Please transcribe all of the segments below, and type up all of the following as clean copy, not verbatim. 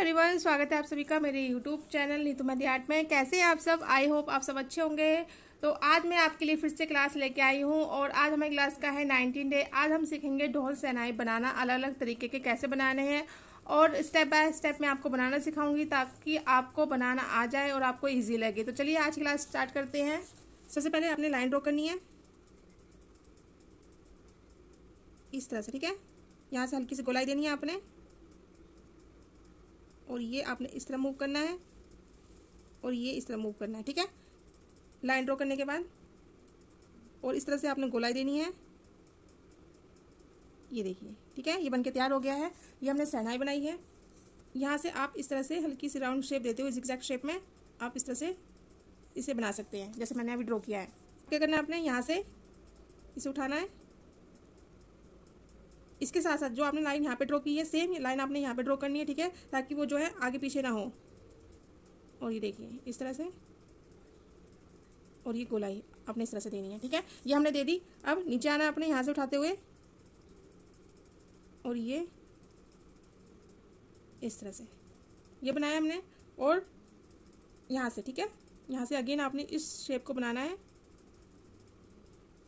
Everyone, स्वागत है आप सभी का मेरे YouTube channel Neetu mehndi art में। कैसे हैं आप सब? आई होप आप सब अच्छे होंगे। तो आज मैं आपके लिए फिर से क्लास लेके आई हूँ और आज हमें क्लास का है 19 डे। आज हम सीखेंगे ढोल शहनाई बनाना, अलग अलग तरीके के कैसे बनाने हैं और स्टेप बाय स्टेप मैं आपको बनाना सिखाऊंगी ताकि आपको बनाना आ जाए और आपको ईजी लगे। तो चलिए आज क्लास स्टार्ट करते हैं। सबसे पहले आपने लाइन ड्रॉ करनी है इस तरह से, ठीक है। यहाँ से हल्की सी गोलाई देनी है आपने और ये आपने इस तरह मूव करना है और ये इस तरह मूव करना है, ठीक है। लाइन ड्रॉ करने के बाद और इस तरह से आपने गोलाई देनी है, ये देखिए, ठीक है। ये बनके तैयार हो गया है। ये हमने शहनाई बनाई है। यहाँ से आप इस तरह से हल्की सी राउंड शेप देते हुए जिगजैग शेप में आप इस तरह से इसे बना सकते हैं, जैसे मैंने अभी ड्रॉ किया है। क्या करना है आपने, यहाँ से इसे उठाना है। इसके साथ साथ जो आपने लाइन यहाँ पे ड्रॉ की है, सेम लाइन आपने यहाँ पे ड्रॉ करनी है, ठीक है, ताकि वो जो है आगे पीछे ना हो। और ये देखिए इस तरह से, और ये गोलाई आपने इस तरह से देनी है, ठीक है। ये हमने दे दी। अब नीचे आना आपने यहाँ से उठाते हुए और ये इस तरह से ये बनाया हमने। और यहाँ से, ठीक है, यहाँ से अगेन आपने इस शेप को बनाना है।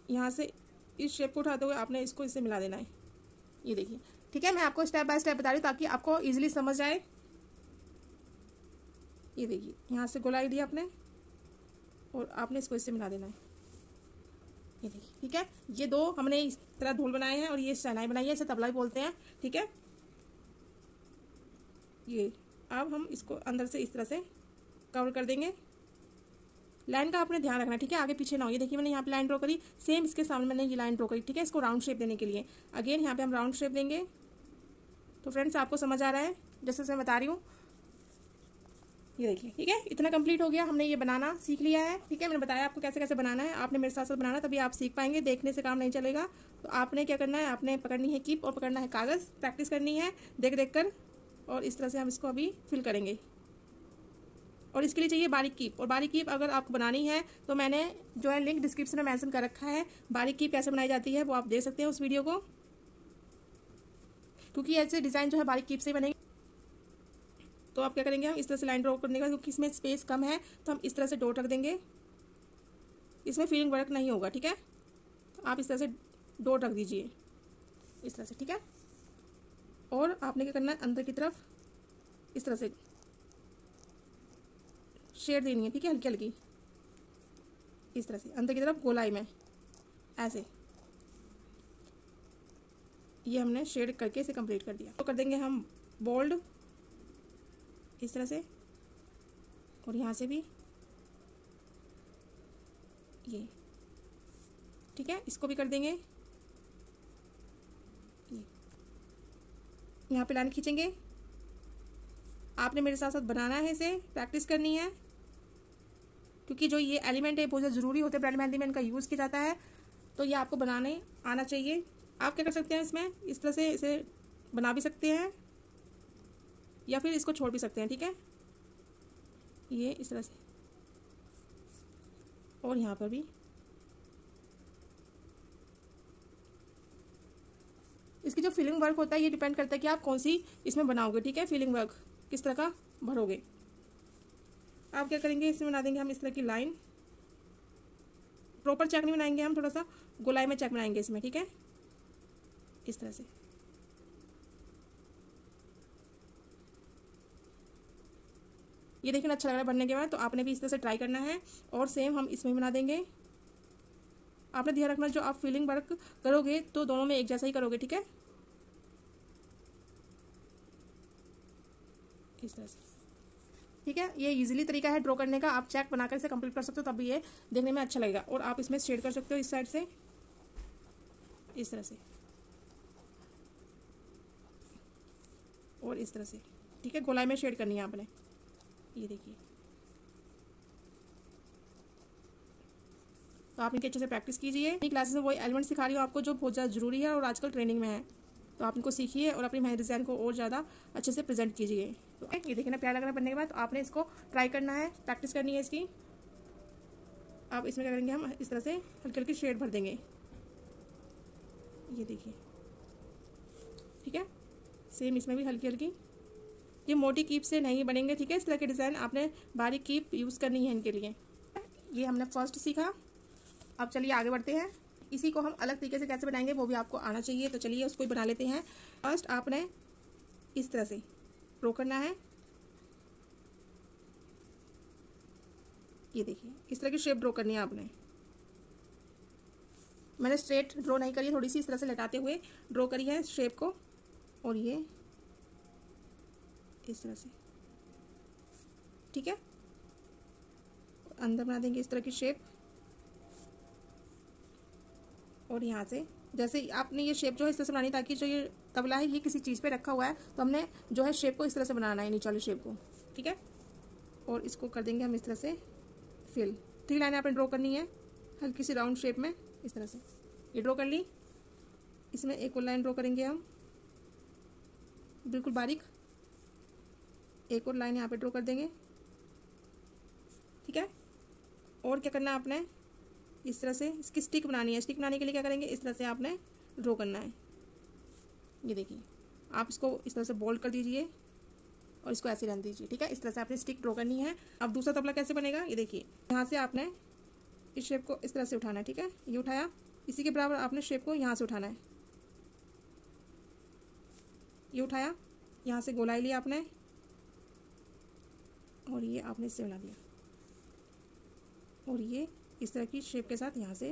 यहाँ से इस शेप को उठाते हुए आपने इसको इससे मिला देना है, ये देखिए, ठीक है। मैं आपको स्टेप बाय स्टेप बता रही हूँ ताकि आपको इजीली समझ आए। ये देखिए, यहाँ से गोलाई दी आपने और आपने इसको इससे मिला देना है, ये देखिए, ठीक है। ये दो हमने इस तरह ढोल बनाए हैं और ये शहनाई बनाई है, इसे तबला भी बोलते हैं, ठीक है। ये अब हम इसको अंदर से इस तरह से कवर कर देंगे। लाइन का आपने ध्यान रखना है, ठीक है, आगे पीछे ना हो। ये देखिए मैंने यहाँ पे लाइन ड्रॉ करी, सेम इसके सामने मैंने ये लाइन ड्रॉ करी, ठीक है। इसको राउंड शेप देने के लिए अगेन यहाँ पे हम राउंड शेप देंगे। तो फ्रेंड्स आपको समझ आ रहा है जैसे मैं बता रही हूँ, ये देखिए, ठीक है। इतना कंप्लीट हो गया, हमने ये बनाना सीख लिया है, ठीक है। मैंने बताया आपको कैसे कैसे बनाना है, आपने मेरे साथ साथ बनाना, तभी आप सीख पाएंगे। देखने से काम नहीं चलेगा। तो आपने क्या करना है, आपने पकड़नी है कीप और पकड़ना है कागज़, प्रैक्टिस करनी है देख देख कर। और इस तरह से हम इसको अभी फिल करेंगे और इसके लिए चाहिए बारीक कीप। और बारीक कीप अगर आपको बनानी है तो मैंने जो है लिंक डिस्क्रिप्शन में मेंशन कर रखा है। बारीक कीप कैसे बनाई जाती है वो आप देख सकते हैं उस वीडियो को, क्योंकि ऐसे डिज़ाइन जो है बारीक कीप से बनेंगे। तो आप क्या करेंगे, हम इस तरह से लाइन ड्रॉ करने के बाद, क्योंकि इसमें स्पेस कम है तो हम इस तरह से डॉट रख देंगे। इसमें फीलिंग वर्क नहीं होगा, ठीक है। तो आप इस तरह से डॉट रख दीजिए इस तरह से, ठीक है। और आपने क्या करना है, अंदर की तरफ इस तरह से शेड देनी है, ठीक है, हल्की हल्की इस तरह से अंदर की तरफ गोलाई में ऐसे। ये हमने शेड करके इसे कंप्लीट कर दिया। तो कर देंगे हम बोल्ड इस तरह से और यहाँ से भी ये, ठीक है। इसको भी कर देंगे, ये यहाँ पे लाइन खींचेंगे। आपने मेरे साथ साथ बनाना है, इसे प्रैक्टिस करनी है, क्योंकि जो ये एलिमेंट है बहुत ज़रूरी होते हैं ब्राइडल मेहंदी में, इनका यूज़ किया जाता है। तो ये आपको बनाने आना चाहिए। आप क्या कर सकते हैं, इसमें इस तरह से इसे बना भी सकते हैं या फिर इसको छोड़ भी सकते हैं, ठीक है। ये इस तरह से और यहाँ पर भी इसकी जो फिलिंग वर्क होता है ये डिपेंड करता है कि आप कौन सी इसमें बनाओगे, ठीक है। फिलिंग वर्क किस तरह का भरोगे। आप क्या करेंगे, इसमें बना देंगे हम इस तरह की लाइन। प्रॉपर चेक नहीं बनाएंगे हम, थोड़ा सा गोलाई में चेक बनाएंगे इसमें, ठीक है, इस तरह से। ये देखिए अच्छा लग रहा है बनने के बाद। तो आपने भी इस तरह से ट्राई करना है और सेम हम इसमें बना देंगे। आपने ध्यान रखना जो आप फीलिंग वर्क करोगे तो दोनों में एक जैसा ही करोगे, ठीक है, इस तरह से, ठीक है। ये इजीली तरीका है ड्रॉ करने का, आप चेक बनाकर इसे कंप्लीट कर सकते हो, तब भी ये देखने में अच्छा लगेगा। और आप इसमें शेड कर सकते हो इस साइड से इस तरह से और इस तरह से, ठीक है। गोलाई में शेड करनी है आपने, ये देखिए। तो आप इनके अच्छे से प्रैक्टिस कीजिए। क्लासेस में वही एलिमेंट सिखा रही हूँ आपको जो बहुत ज़्यादा जरूरी है और आजकल ट्रेनिंग में है। तो आप इनको सीखिए और अपनी मेहंदी डिज़ाइन को और ज़्यादा अच्छे से प्रेजेंट कीजिए। तो ये देखिए ना प्यारा लग रहा है बनने के बाद। तो आपने इसको ट्राई करना है, प्रैक्टिस करनी है इसकी। आप इसमें क्या करेंगे, हम इस तरह से हल्की हल्की शेड भर देंगे, ये देखिए, ठीक है। सेम इसमें भी हल्की हल्की ये मोटी कीप से नहीं बनेंगे, ठीक है। इस तरह के डिज़ाइन आपने बारीक कीप यूज़ करनी है इनके लिए। ये हमने फर्स्ट सीखा। अब चलिए आगे बढ़ते हैं। इसी को हम अलग तरीके से कैसे बनाएंगे वो भी आपको आना चाहिए, तो चलिए उसको ही बना लेते हैं। फर्स्ट आपने इस तरह से ड्रॉ करना है। ये देखिए इस तरह की शेप ड्रॉ करनी है आपने। मैंने स्ट्रेट ड्रॉ नहीं करी, थोड़ी सी इस तरह से लटाते हुए ड्रॉ करी है शेप को। और ये इस तरह से, ठीक है। अंदर बना देंगे इस तरह की शेप। और यहाँ से जैसे आपने ये शेप जो है इस तरह से बनानी, ताकि जो ये तबला है ये किसी चीज़ पे रखा हुआ है, तो हमने जो है शेप को इस तरह से बनाना है, नीचे वाली शेप को, ठीक है। और इसको कर देंगे हम इस तरह से फिल। 3 लाइनें आपने ड्रॉ करनी है हल्की सी राउंड शेप में, इस तरह से। ये ड्रॉ कर ली। इसमें एक और लाइन ड्रॉ करेंगे हम बिल्कुल बारीक। एक और लाइन यहाँ पे ड्रॉ कर देंगे, ठीक है। और क्या करना है आपने, इस तरह से इसकी स्टिक बनानी है। स्टिक बनाने के लिए क्या करेंगे, इस तरह से आपने ड्रॉ करना है। ये देखिए आप इसको इस तरह से बोल्ड कर दीजिए और इसको ऐसे रहने दीजिए, ठीक है। इस तरह से आपने स्टिक ड्रॉ करनी है। अब दूसरा तबला कैसे बनेगा, ये देखिए यहाँ से आपने इस शेप को इस तरह से उठाना है, ठीक है। ये उठाया, इसी के बराबर आपने शेप को यहाँ से उठाना है। ये उठाया, यहाँ से गोलाई लिया आपने और ये आपने इससे मिला दिया। और ये इस तरह की शेप के साथ यहाँ से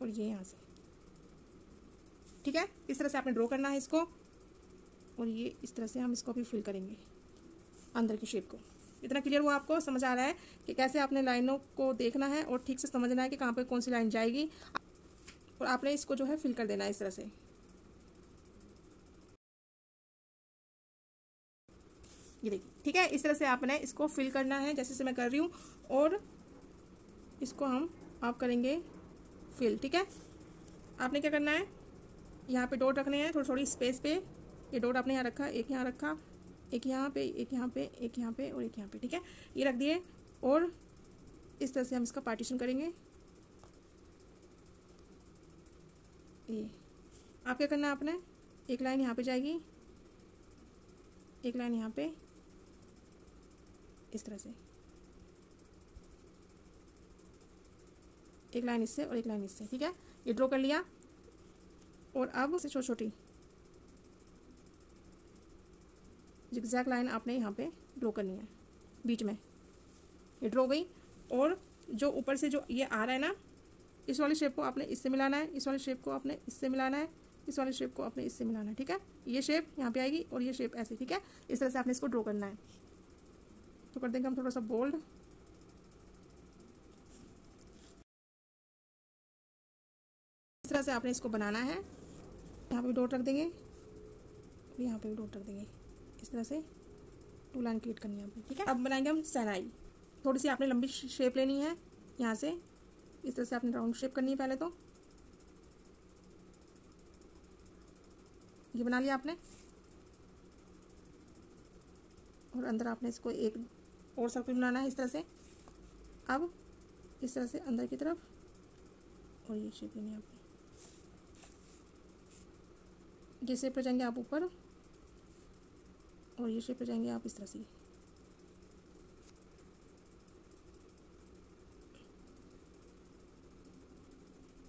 और ये यहाँ से, ठीक है। इस तरह से आपने ड्रॉ करना है इसको। और ये इस तरह से हम इसको भी फिल करेंगे अंदर की शेप को। इतना क्लियर हुआ, आपको समझ आ रहा है कि कैसे आपने लाइनों को देखना है और ठीक से समझना है कि कहाँ पे कौन सी लाइन जाएगी, और आपने इसको जो है फिल कर देना है इस तरह से। ये देखिए, ठीक है। इस तरह से आपने इसको फिल करना है जैसे से मैं कर रही हूँ। और इसको आप करेंगे फिल, ठीक है। आपने क्या करना है, यहाँ पे डॉट रखने हैं थोड़ी थोड़ी स्पेस पे। ये डॉट आपने यहाँ रखा, एक यहाँ रखा, एक यहाँ पे, एक यहाँ पे, एक यहाँ पे और एक यहाँ पे, ठीक है। ये रख दिए। और इस तरह से हम इसका पार्टीशन करेंगे। ये आप क्या करना है, आपने एक लाइन यहाँ पे जाएगी, एक लाइन यहाँ पे, इस तरह से एक लाइन इससे और एक लाइन इससे, ठीक है। ये ड्रॉ कर लिया। और अब से छोटी छोटी जिगजैग लाइन आपने यहाँ पे ड्रॉ करनी है बीच में। ये ड्रॉ गई। और जो ऊपर से जो ये आ रहा है ना, इस वाली शेप को आपने इससे मिलाना है, इस वाली शेप को आपने इससे मिलाना है, इस वाली शेप को आपने इससे मिलाना है, ठीक है। ये शेप यहाँ पे आएगी और ये शेप ऐसे, ठीक है। इस तरह से आपने इसको ड्रॉ करना है। तो कर देंगे हम थोड़ा सा बोल्ड। इस तरह से आपने इसको बनाना है। यहाँ पे भी डॉट रख देंगे और यहाँ पे भी डॉट रख देंगे। इस तरह से 2 लाइन क्रिएट करनी है आपने, ठीक है। अब बनाएंगे हम शहनाई। थोड़ी सी आपने लंबी शेप लेनी है, यहाँ से इस तरह से आपने राउंड शेप करनी है पहले तो। ये बना लिया आपने। और अंदर आपने इसको एक और सर्कल बनाना है इस तरह से। अब इस तरह से अंदर की तरफ और ये शेप लेनी है आपने। ये शेप पर जाएंगे आप ऊपर और ये शेप पर जाएंगे आप इस तरह से।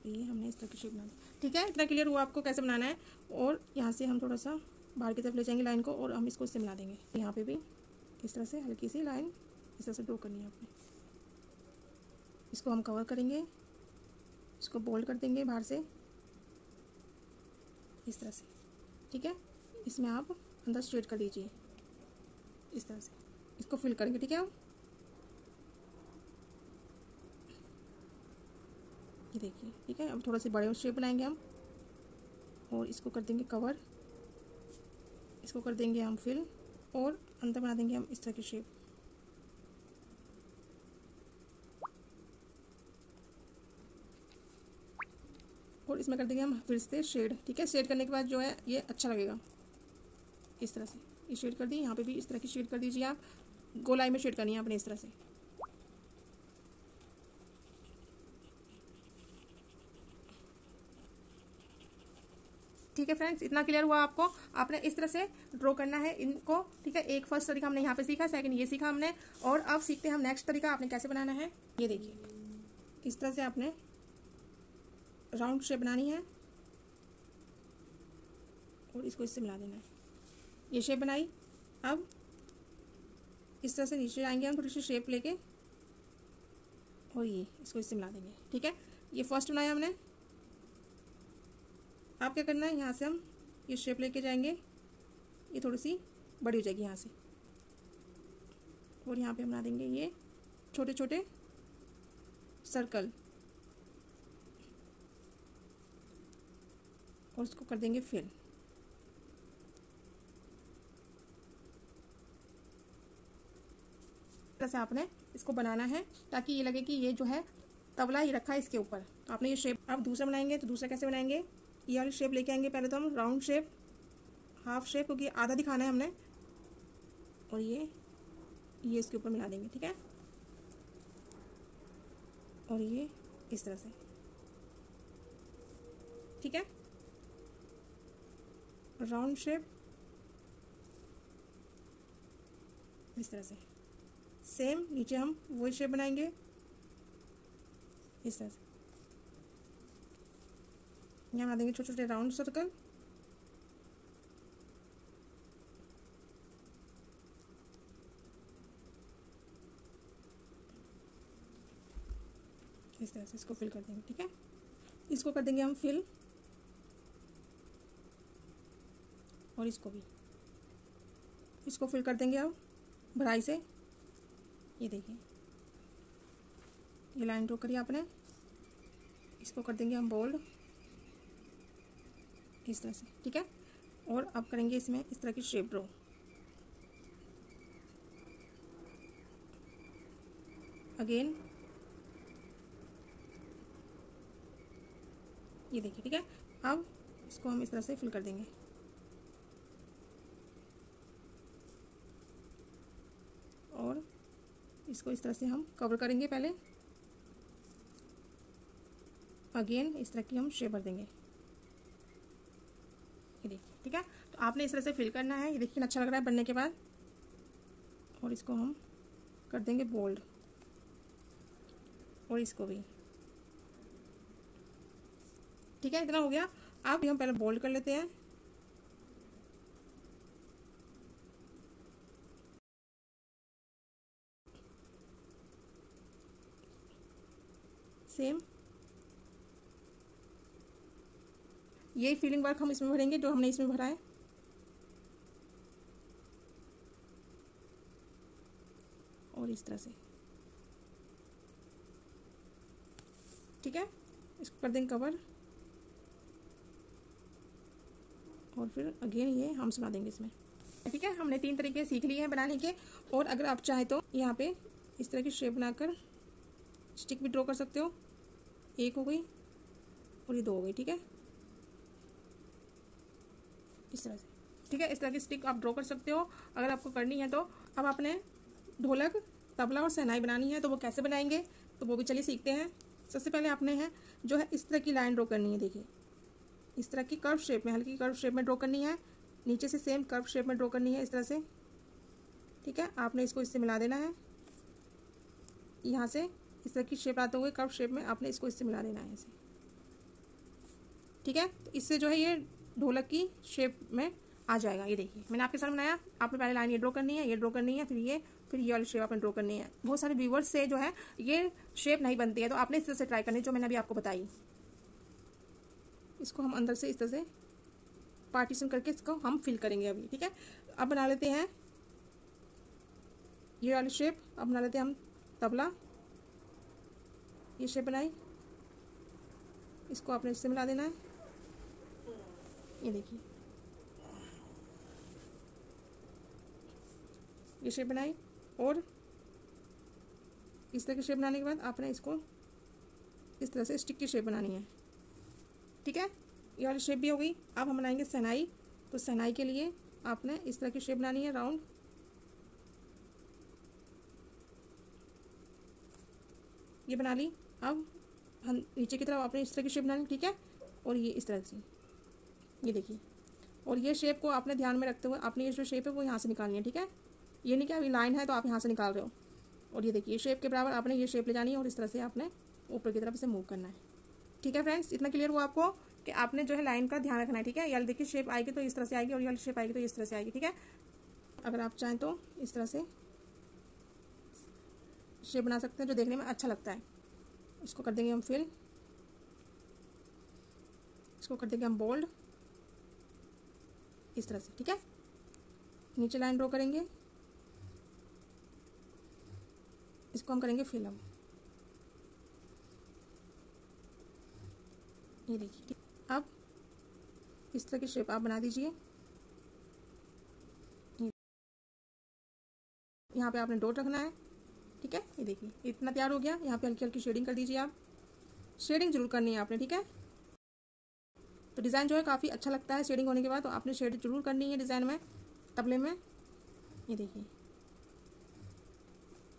ये हमने इस तरह की शेप बना दी, ठीक है। इतना क्लियर हुआ आपको कैसे बनाना है। और यहाँ से हम थोड़ा सा बाहर की तरफ ले जाएंगे लाइन को और हम इसको इससे मिला देंगे। यहाँ पे भी इस तरह से हल्की सी लाइन इस तरह से ड्रॉ करनी है आपने। इसको हम कवर करेंगे, इसको बोल्ड कर देंगे बाहर से इस तरह से, ठीक है। इसमें आप अंदर स्ट्रेट कर दीजिए इस तरह से। इसको फिल करेंगे, ठीक है। ये देखिए, ठीक है। अब थोड़ा से बड़े शेप बनाएंगे हम और इसको कर देंगे कवर, इसको कर देंगे हम फिल और अंदर बना देंगे हम इस तरह की शेप। और इसमें कर देंगे हम फिर से शेड, ठीक है। शेड करने के बाद जो है ये अच्छा लगेगा इस तरह से। ये शेड कर दी, यहाँ पे भी इस तरह की शेड कर दीजिए आप। गोलाई में शेड करनी है आपने इस तरह से, ठीक है फ्रेंड्स, इतना क्लियर हुआ आपको। आपने इस तरह से ड्रॉ करना है इनको, ठीक है। एक फर्स्ट तरीका हमने यहाँ पे सीखा, सेकंड ये सीखा हमने, और अब सीखते हैं हम नेक्स्ट तरीका आपने कैसे बनाना है। ये देखिए, इस तरह से आपने राउंड शेप बनानी है और इसको इससे मिला देना है। ये शेप बनाई, अब इस तरह से नीचे आएंगे हम थोड़ी सी शेप लेके, और ये इसको इससे मिला देंगे, ठीक है। ये फर्स्ट बनाया हमने। आप क्या करना है, यहाँ से हम ये शेप लेके जाएंगे, ये थोड़ी सी बड़ी हो जाएगी यहाँ से, और यहाँ पे हम बना देंगे ये छोटे छोटे सर्कल, और इसको कर देंगे फिल। से आपने इसको बनाना है ताकि ये लगे कि ये जो है तबला ही रखा है इसके ऊपर। आपने ये शेप, आप दूसरा बनाएंगे तो दूसरा कैसे बनाएंगे, ये वाली शेप लेके आएंगे। पहले तो हम राउंड शेप, हाफ शेप, क्योंकि आधा दिखाना है हमने, और ये इसके ऊपर मिला देंगे, ठीक है। और ये इस तरह से, ठीक है। राउंड शेप इस तरह से, सेम नीचे हम वही शेप बनाएंगे इस तरह से। यहाँ बना देंगे छोटे छोटे राउंड सर्कल, इस तरह से इसको फिल कर देंगे, ठीक है। इसको कर देंगे हम फिल, और इसको भी इसको फिल कर देंगे अब भराई से। ये देखिए, ये लाइन ड्रॉ करी आपने, इसको कर देंगे हम बोल्ड इस तरह से, ठीक है। और अब करेंगे इसमें इस तरह की शेप ड्रॉ। अगेन ये देखिए, ठीक है। अब इसको हम इस तरह से फिल कर देंगे, और इसको इस तरह से हम कवर करेंगे। पहले अगेन इस तरह की हम शेप भर देंगे, ये देखिए, ठीक है। तो आपने इस तरह से फिल करना है। ये देखिए अच्छा लग रहा है बनने के बाद, और इसको हम कर देंगे बोल्ड, और इसको भी, ठीक है। इतना हो गया। अब हम पहले बोल्ड कर लेते हैं। सेम यही फीलिंग वर्क हम इसमें भरेंगे जो हमने इसमें भरा है, और इस तरह से, ठीक है। इसको कर देंगे कवर, और फिर अगेन ये हम सुना देंगे इसमें, ठीक है। हमने 3 तरीके सीख लिए हैं बनाने के। और अगर आप चाहें तो यहाँ पे इस तरह की शेप बनाकर स्टिक भी ड्रॉ कर सकते हो। एक हो गई और ये 2 हो गई, ठीक है, इस तरह से, ठीक है। इस तरह की स्टिक आप ड्रॉ कर सकते हो अगर आपको करनी है तो। अब आपने ढोलक, तबला और शहनाई बनानी है, तो वो कैसे बनाएंगे तो वो भी चलिए सीखते हैं। सबसे पहले आपने है जो है इस तरह की लाइन ड्रॉ करनी है। देखिए, इस तरह की कर्व शेप में, हल्की कर्व शेप में ड्रॉ करनी है। नीचे से सेम कर्व शेप में ड्रॉ करनी है इस तरह से, ठीक है। आपने इसको इससे मिला देना है। यहाँ से इस तरह की शेप आते हुए कर्व शेप में आपने इसको इससे मिला देना है ऐसे, ठीक है। तो इससे जो है ये ढोलक की शेप में आ जाएगा। ये देखिए, मैंने आपके सामने बनाया। आपने पहले लाइन ये ड्रॉ करनी है, ये ड्रॉ करनी है, फिर ये वाली शेप आपने ड्रॉ करनी है। बहुत सारे व्यूवर्स से जो है ये शेप नहीं बनती है, तो आपने इस तरह से ट्राई करनी जो मैंने अभी आपको बताई। इसको हम अंदर से इस तरह से पार्टीशन करके इसको हम फिल करेंगे अभी, ठीक है। अब बना लेते हैं ये वाली शेप। अब बना लेते हैं हम तबला। ये शेप बनाई, इसको आपने इससे मिला देना है। ये देखिए, ये शेप बनाई, और इस तरह की शेप बनाने के बाद आपने इसको इस तरह से स्टिक की शेप बनानी है, ठीक है। ये वाली शेप भी हो गई। अब हम बनाएंगे शहनाई। तो शहनाई के लिए आपने इस तरह की शेप बनानी है राउंड। ये बना ली। अब हम नीचे की तरफ आपने इस तरह की शेप बनानी, ठीक है। और ये इस तरह से, ये देखिए। और ये शेप को आपने ध्यान में रखते हुए आपने ये जो शेप है वो यहाँ से निकालनी है, ठीक है। ये नहीं कि अभी लाइन है तो आप यहाँ से निकाल रहे हो। और ये देखिए शेप के बराबर आपने ये शेप ले जानी है और इस तरह से आपने ऊपर की तरफ इसे मूव करना है, ठीक है फ्रेंड्स। इतना क्लियर हुआ आपको कि आपने जो है लाइन का ध्यान रखना है, ठीक है। ये देखिए शेप आएगी तो इस तरह से आएगी और ये शेप आएगी तो इस तरह से आएगी, ठीक है। अगर आप चाहें तो इस तरह से शेप बना सकते हैं जो देखने में अच्छा लगता है। इसको कर देंगे हम फिल, इसको कर देंगे हम बोल्ड, इस तरह से, ठीक है। नीचे लाइन ड्रॉ करेंगे, इसको हम करेंगे फिल। हम ये देखिए, अब इस तरह की शेप आप बना दीजिए। यहाँ पे आपने डॉट रखना है, ठीक है। ये देखिए इतना तैयार हो गया। यहाँ पे हल्की हल्की शेडिंग कर दीजिए आप, शेडिंग जरूर करनी है आपने, ठीक है। तो डिज़ाइन जो है काफ़ी अच्छा लगता है शेडिंग होने के बाद, तो आपने शेड जरूर करनी है डिज़ाइन में, तबले में। ये देखिए,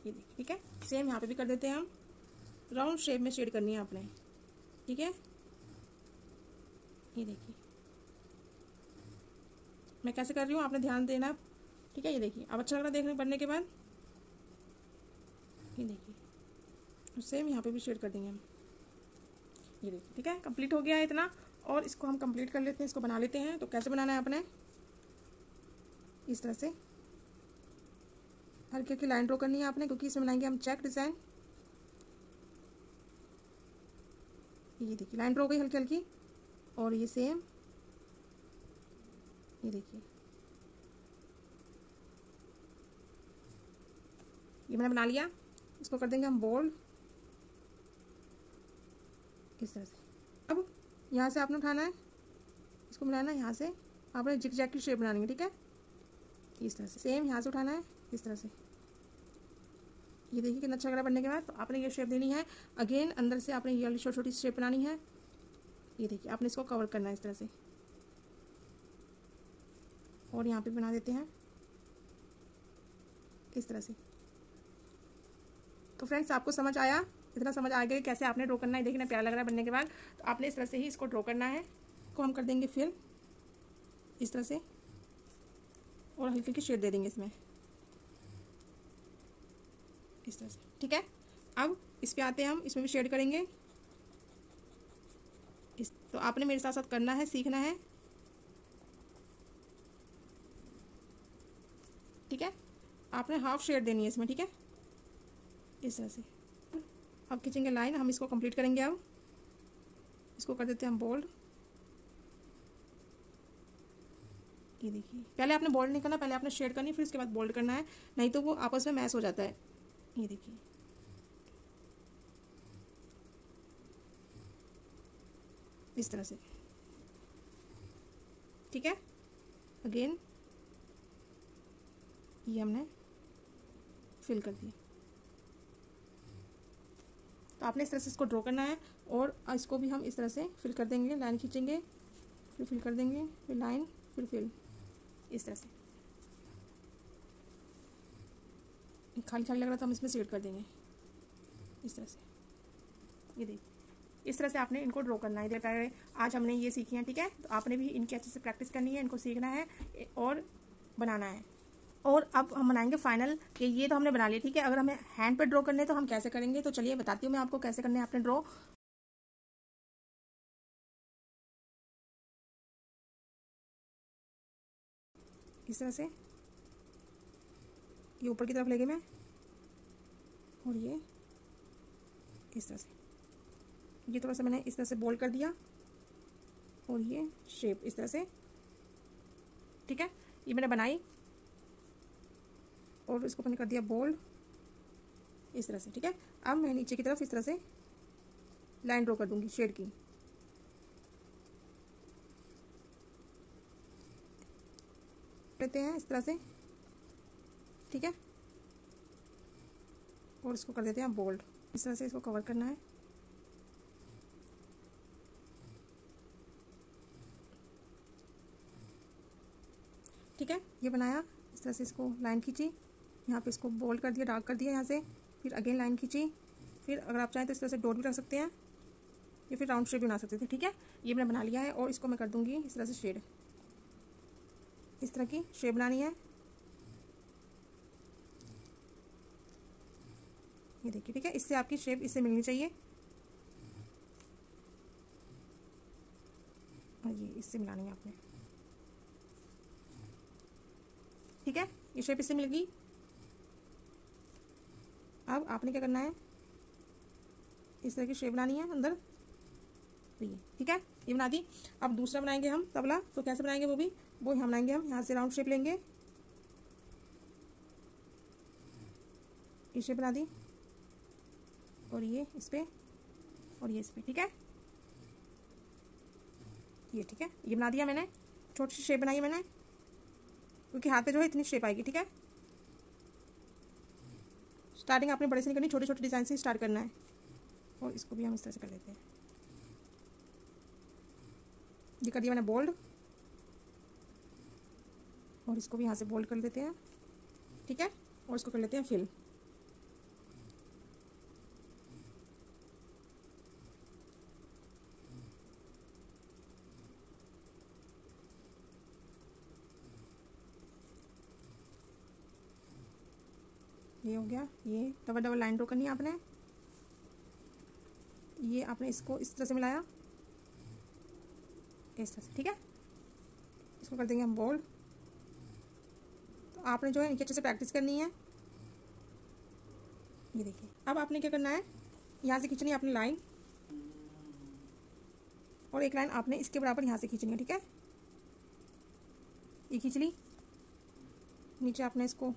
ये देखिए, ठीक है। सेम यहाँ पे भी कर देते हैं हम, राउंड शेप में शेड करनी है आपने, ठीक है। ये देखिए मैं कैसे कर रही हूँ, आपने ध्यान देना, ठीक है। ये देखिए अब अच्छा लग रहा है देखने बनने के बाद। ये देखिए सेम यहाँ पे भी शेड कर देंगे हम। ये देखिए, ठीक है, कंप्लीट हो गया है इतना। और इसको हम कंप्लीट कर लेते हैं, इसको बना लेते हैं। तो कैसे बनाना है आपने, इस तरह से हल्की हल्की लाइन ड्रॉ करनी है आपने, क्योंकि इसमें बनाएंगे हम चेक डिज़ाइन। ये देखिए लाइन ड्रॉ हो गई हल्की हल्की। और ये सेम, ये देखिए ये मैंने बना लिया। इसको कर देंगे हम बोल्ड, इस तरह से। अब यहाँ से आपने उठाना है, इसको मिलाना है, यहाँ से आपने जिग जैग की शेप बनानी है, ठीक है। इस तरह से सेम यहाँ से उठाना है, इस तरह से। ये देखिए कितना अच्छा लग रहा है बनने के बाद। तो आपने ये शेप देनी है। अगेन अंदर से आपने ये वाली छोटी छोटी शेप बनानी है। ये देखिए आपने इसको कवर करना है इस तरह से। और यहाँ पे बना देते हैं इस तरह से। तो फ्रेंड्स आपको समझ आया, इतना समझ आ गया कैसे आपने ड्रॉ करना है। देखना प्यारा लग रहा है बनने के बाद। तो आपने इस तरह से ही इसको ड्रॉ करना है। इसको हम कर देंगे फिल इस तरह से, और हल्की हल्की शेड दे देंगे इसमें, इस तरह से, ठीक है। अब इस पे आते हैं हम, इसमें भी शेड करेंगे। तो आपने मेरे साथ साथ करना है, सीखना है, ठीक है। आपने हाफ शेड देनी है इसमें, ठीक है, इस तरह से। अब खींचेंगे लाइन, हम इसको कंप्लीट करेंगे। अब इसको कर देते हैं हम बोल्ड। ये देखिए पहले आपने बोल्ड नहीं करना, पहले आपने शेड करनी, फिर उसके बाद बोल्ड करना है, नहीं तो वो आपस में मैच हो जाता है। ये देखिए इस तरह से, ठीक है। अगेन ये हमने फिल कर दिया। तो आपने इस तरह से इसको ड्रॉ करना है। और इसको भी हम इस तरह से फिल कर देंगे, लाइन खींचेंगे, फिर फिल कर देंगे, फिर लाइन, फिर फिल, इस तरह से। खाली खाली लग रहा था, हम इसमें शेड कर देंगे इस तरह से। ये देखिए इस तरह से आपने इनको ड्रॉ करना है। देखिए आज हमने ये सीखी है, ठीक है। तो आपने भी इनकी अच्छे से प्रैक्टिस करनी है, इनको सीखना है और बनाना है। और अब हम बनाएंगे फाइनल कि ये तो हमने बना लिया, ठीक है। अगर हमें हैंड पे ड्रॉ करने हैं तो हम कैसे करेंगे, तो चलिए बताती हूँ मैं आपको कैसे करने हैं आपने ड्रॉ। इस तरह से ये ऊपर की तरफ लेंगे मैं, और ये इस तरह से, ये थोड़ा सा मैंने इस तरह से बोल्ड कर दिया, और ये शेप इस तरह से, ठीक है। ये मैंने बनाई और इसको मैंने कर दिया बोल्ड इस तरह से, ठीक है। अब मैं नीचे की तरफ इस तरह से लाइन ड्रॉ कर दूंगी शेड की। लेते हैं इस तरह से, ठीक है। और इसको कर देते हैं बोल्ड, इस तरह से इसको कवर करना है। ठीक है, ये बनाया इस तरह से, इसको लाइन खींची, यहाँ पे इसको बोल्ड कर दिया, डार्क कर दिया यहाँ से, फिर अगेन लाइन खींची, फिर अगर आप चाहें तो इस तरह से डॉट भी रख सकते हैं या फिर राउंड शेप भी बना सकते थे। ठीक है, ये मैंने बना लिया है और इसको मैं कर दूंगी इस तरह से शेड। इस तरह की शेप बनानी है। ये देखिए, ठीक है, इससे आपकी शेप इससे मिलनी चाहिए और ये इससे मिलानी है आपने। ठीक है, ये शेप इससे मिल गई। अब आपने क्या करना है, इस तरह की शेप बनानी है अंदर। ये ठीक है, ये बना दी। अब दूसरा बनाएंगे हम तबला। तो कैसे बनाएंगे वो यहाँ बनाएंगे हम। यहाँ से राउंड शेप लेंगे, ये शेप बना दी और ये इस पे और ये इस पे। ठीक है, ये ठीक है, ये बना दिया मैंने। छोटी सी शेप बनाई है मैंने, क्योंकि हाथ पे जो है इतनी शेप आएगी। ठीक है, स्टार्टिंग आपने बड़े से नहीं करनी, छोटे छोटे डिज़ाइन से स्टार्ट करना है। और इसको भी हम इस तरह से कर लेते हैं। ये कर दिया मैंने बोल्ड और इसको भी यहाँ से बोल्ड कर देते हैं। ठीक है, और इसको कर लेते हैं फिल। ये हो गया। ये डबल डबल लाइन ड्रॉ करनी है आपने। ये आपने इसको इस तरह से मिलाया, इस तरह से। ठीक है, इसको कर देंगे हम बोल्ड। तो आपने जो है इनके अच्छे से प्रैक्टिस करनी है। ये देखिए, अब आपने क्या करना है, यहाँ से खींचनी है अपनी लाइन और एक लाइन आपने इसके बराबर यहाँ से खींचनी है। ठीक है, ये खींच ली। नीचे आपने इसको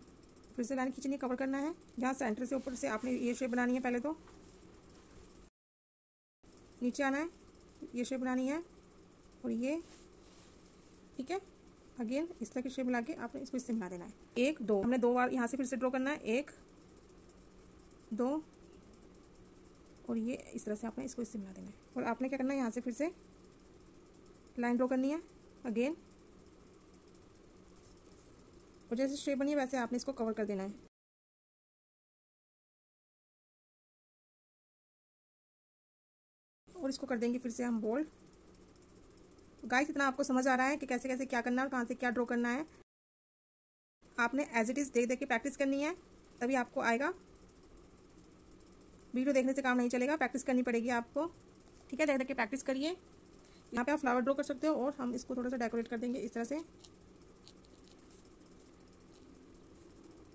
फिर से लाइन खींचनी, कवर करना है। जहाँ सेंटर से ऊपर से आपने ये शेप बनानी है। पहले तो नीचे आना है, ये शेप बनानी है और ये। ठीक है, अगेन इस तरह की शेप मिला के आपने इसको इससे मिला देना है। 1 2 हमने 2 बार यहाँ से फिर से ड्रॉ करना है। 1 2 और ये इस तरह से आपने इसको इससे मिला देना है। और आपने क्या करना है, यहाँ से फिर से लाइन ड्रॉ करनी है अगेन। और जैसे शेप बनी है वैसे आपने इसको कवर कर देना है। और इसको कर देंगे फिर से हम बोल्ड। गाइस, इतना आपको समझ आ रहा है कि कैसे कैसे क्या करना है और कहाँ से क्या ड्रॉ करना है। आपने एज इट इज़ देख देख के प्रैक्टिस करनी है, तभी आपको आएगा। वीडियो देखने से काम नहीं चलेगा, प्रैक्टिस करनी पड़ेगी आपको। ठीक है, देख देख के प्रैक्टिस करिए। यहाँ पे आप फ्लावर ड्रॉ कर सकते हो और हम इसको थोड़ा सा डेकोरेट कर देंगे इस तरह से।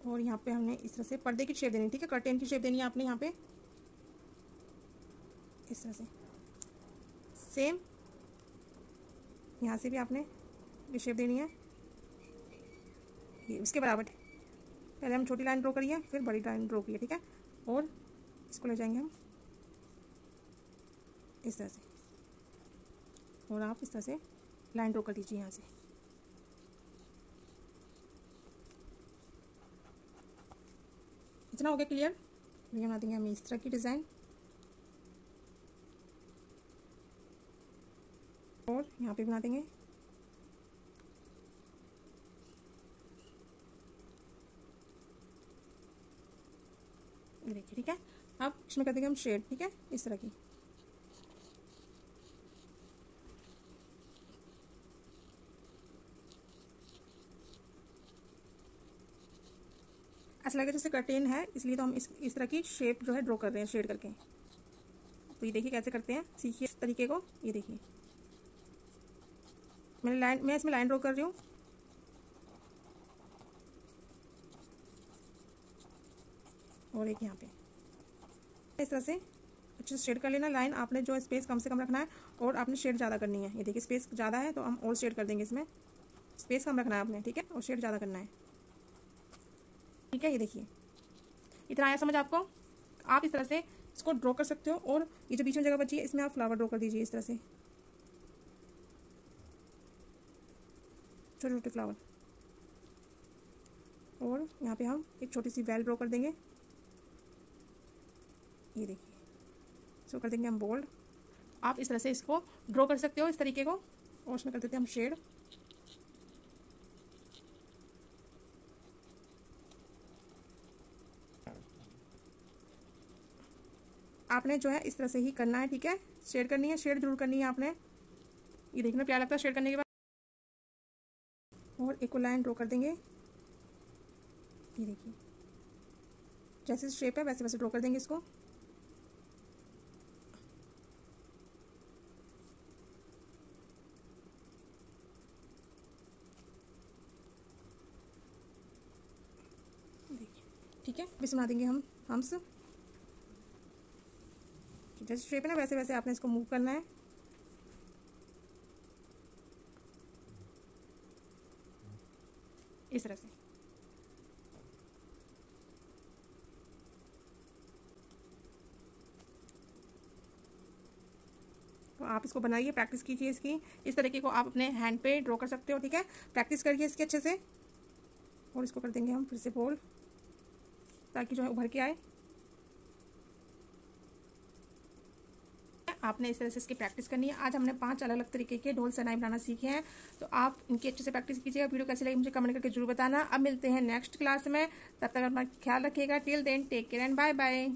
और यहाँ पे हमने इस तरह से पर्दे की शेप देनी है। ठीक है, कर्टेन की शेप देनी है आपने यहाँ पे इस तरह से। सेम यहाँ से भी आपने ये शेप देनी है, ये उसके बराबर। पहले हम छोटी लाइन ड्रॉ करिए, फिर बड़ी लाइन ड्रॉ करिए। ठीक है, और इसको ले जाएंगे हम इस तरह से और आप इस तरह से लाइन ड्रॉ कर दीजिए यहाँ से। इतना हो गया क्लियर। ये बना देंगे हम इस तरह की डिज़ाइन और यहाँ पे बना देंगे। ये देखिए, ठीक है। अब इसमें कर देंगे हम शेड। ठीक है, इस तरह की। ऐसा लगे जैसे कर्टेन है, इसलिए तो हम इस तरह की शेप जो है ड्रॉ कर रहे हैं शेड करके। तो ये देखिए कैसे करते हैं, सीखिए इस तरीके को। ये देखिए, मैं इसमें लाइन ड्रॉ कर रही हूँ। और एक यहाँ पे इस तरह से अच्छे से शेड कर लेना। लाइन आपने जो स्पेस कम से कम रखना है और आपने शेड ज़्यादा करनी है। ये देखिए, स्पेस ज़्यादा है तो हम और शेड कर देंगे इसमें। स्पेस कम रखना है आपने, ठीक है, और शेड ज़्यादा करना है। ठीक है, ये देखिए, इतना आया समझ आपको। आप इस तरह से इसको ड्रॉ कर सकते हो। और ये जो बीच में जगह बची है, इसमें आप फ्लावर ड्रॉ कर दीजिए इस तरह से, छोटे छोटे फ्लावर। और यहाँ पे हम एक छोटी सी वेल ड्रॉ कर देंगे। ये देखिए, इसको कर देंगे हम बोल्ड। आप इस तरह से इसको ड्रॉ कर सकते हो इस तरीके को। और उसमें कर देते हैं हम शेड। आपने जो है इस तरह से ही करना है, ठीक है। शेड करनी है, शेड जरूर करनी है आपने। ये देखना प्यारा लगता है शेड करने के बाद। और एक लाइन ड्रॉ कर देंगे, ये देखिए जैसे शेप है वैसे वैसे ड्रॉ कर देंगे इसको। देखिए ठीक है, अभी बना देंगे हम हम्स। जैसे शेप है ना वैसे वैसे आपने इसको मूव करना है। इस तरह से तो आप इसको बनाइए, प्रैक्टिस कीजिए इसकी। इस तरीके को आप अपने हैंड पे ड्रॉ कर सकते हो, ठीक है। प्रैक्टिस करिए इसके अच्छे से। और इसको कर देंगे हम फिर से फोल्ड, ताकि जो है उभर के आए। आपने इस तरह से इसकी प्रैक्टिस करनी है। आज हमने 5 अलग अलग तरीके के ढोल सनाई बनाना सीखे हैं, तो आप इनकी अच्छे से प्रैक्टिस कीजिएगा। वीडियो कैसी लगी मुझे कमेंट करके जरूर बताना। अब मिलते हैं नेक्स्ट क्लास में, तब तक अपना ख्याल रखिएगा। Till then take care and bye bye.